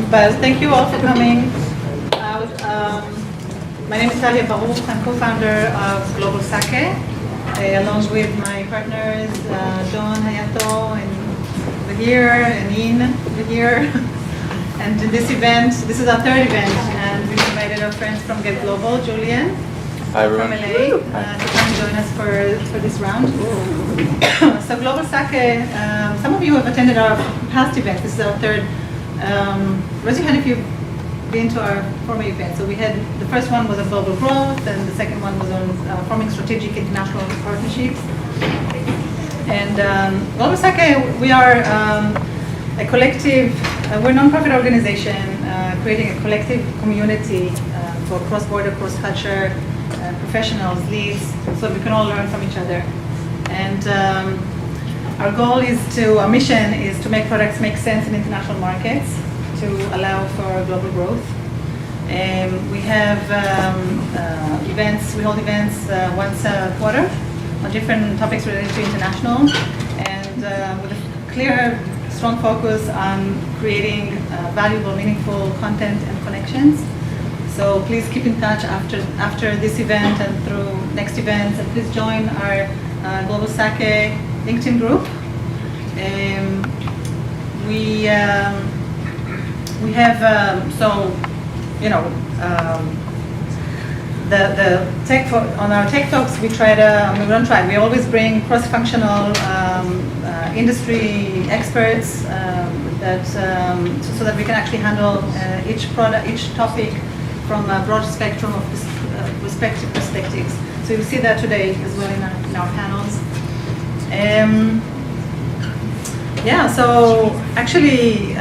But thank you all for coming out. My name is Talia Baruch. I'm co-founder of GlobalSaké, along with my partners John Hayato and Bahir and Ian Bahir. And in this event, this is our third event, and we've invited our friends from GetGlobal, Julian. Hi, everyone. From LA to come and join us for this round. So GlobalSaké, some of you have attended our past event. This is our third. Raise your hand if you've been to our former event. So we had, the first one was on global growth, and the second one was on forming strategic international partnerships. And GlobalSaké, we are a collective, we're a non-profit organization creating a collective community for cross-border, cross-culture professionals, leads, so we can all learn from each other. And our goal is to, our mission is to make products make sense in international markets to allow for global growth. We have events, we hold events once a quarter on different topics related to international, and with a clear, strong focus on creating valuable, meaningful content and connections. So please keep in touch after this event and through next events, and please join our GlobalSaké LinkedIn group. We have the tech on our tech talks. We always bring cross-functional industry experts so that we can actually handle each topic from a broad spectrum of respective perspectives. So you'll see that today as well in our panels. So actually,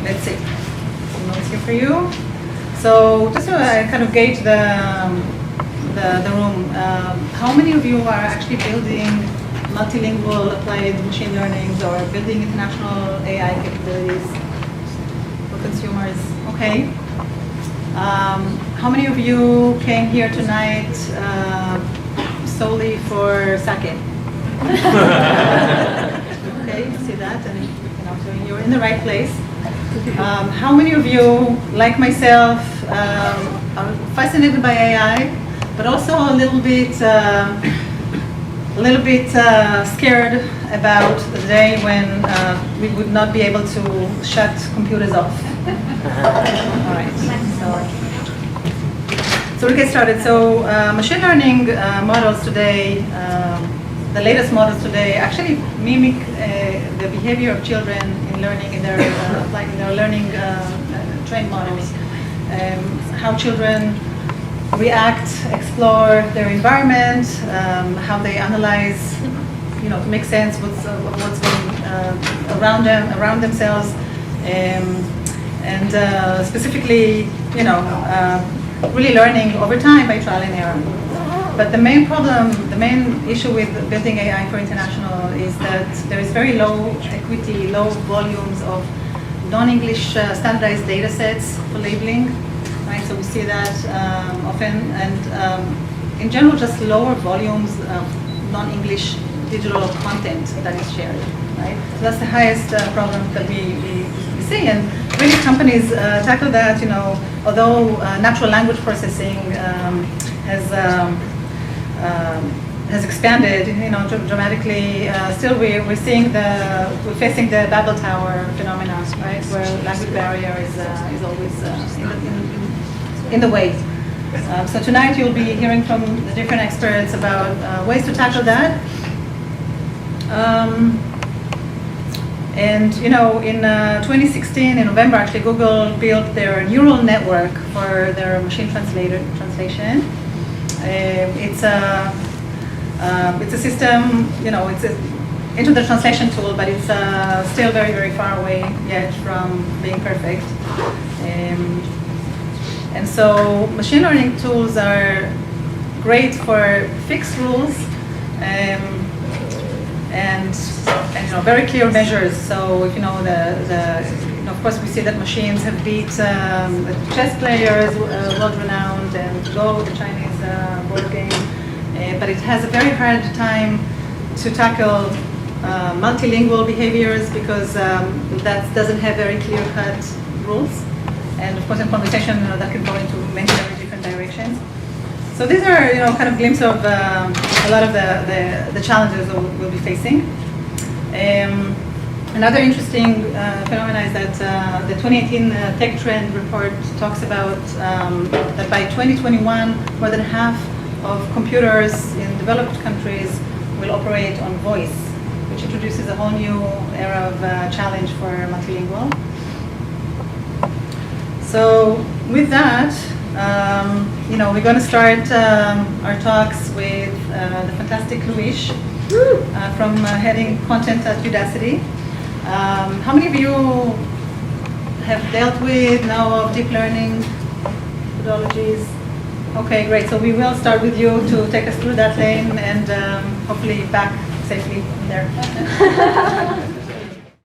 let's see, some notes here for you. So just to kind of gauge the room, how many of you are actually building multilingual applied machine learning or building international AI capabilities for consumers? Okay. How many of you came here tonight solely for sake? Okay, see that, and so you're in the right place. How many of you, like myself, are fascinated by AI, but also a little bit scared about the day when we would not be able to shut computers off? All right. So we'll get started. So machine learning models today, the latest models today, actually mimic the behavior of children in learning, in their learning trained models. How children react, explore their environment, how they analyze, to make sense what's going around themselves, and specifically, really learning over time by trial and error. But the main problem, the main issue with building AI for international is that there is very low equity, low volumes of non-English standardized data sets for labeling, right? So we see that often, and in general, just lower volumes of non-English digital content that is shared, right? So that's the highest problem that we see, and really companies tackle that. Although natural language processing has expanded, dramatically. Still, we're facing the Babel Tower phenomenon, right, where language barrier is always in the way. So tonight you'll be hearing from the different experts about ways to tackle that. And in 2016, in November, actually, Google built their neural network for their machine translation. It's a system, it's into the translation tool, but it's still very, very far away yet from being perfect. And so machine learning tools are great for fixed rules and very clear measures. So if of course, we see that machines have beat chess players, world-renowned, and Go, the Chinese board game, but it has a very hard time to tackle multilingual behaviors, because that doesn't have very clear-cut rules. And of course, in conversation, that can go into many very different directions. So these are, kind of glimpse of a lot of the challenges that we'll be facing. Another interesting phenomenon is that the 2018 Tech Trend report talks about that by 2021, more than half of computers in developed countries will operate on voice, which introduces a whole new era of challenge for multilingual. So with that, we're going to start our talks with the fantastic Luis from heading content at Udacity. How many of you have dealt with, know of deep learning methodologies? Okay, great. So we will start with you to take us through that lane and hopefully back safely from there.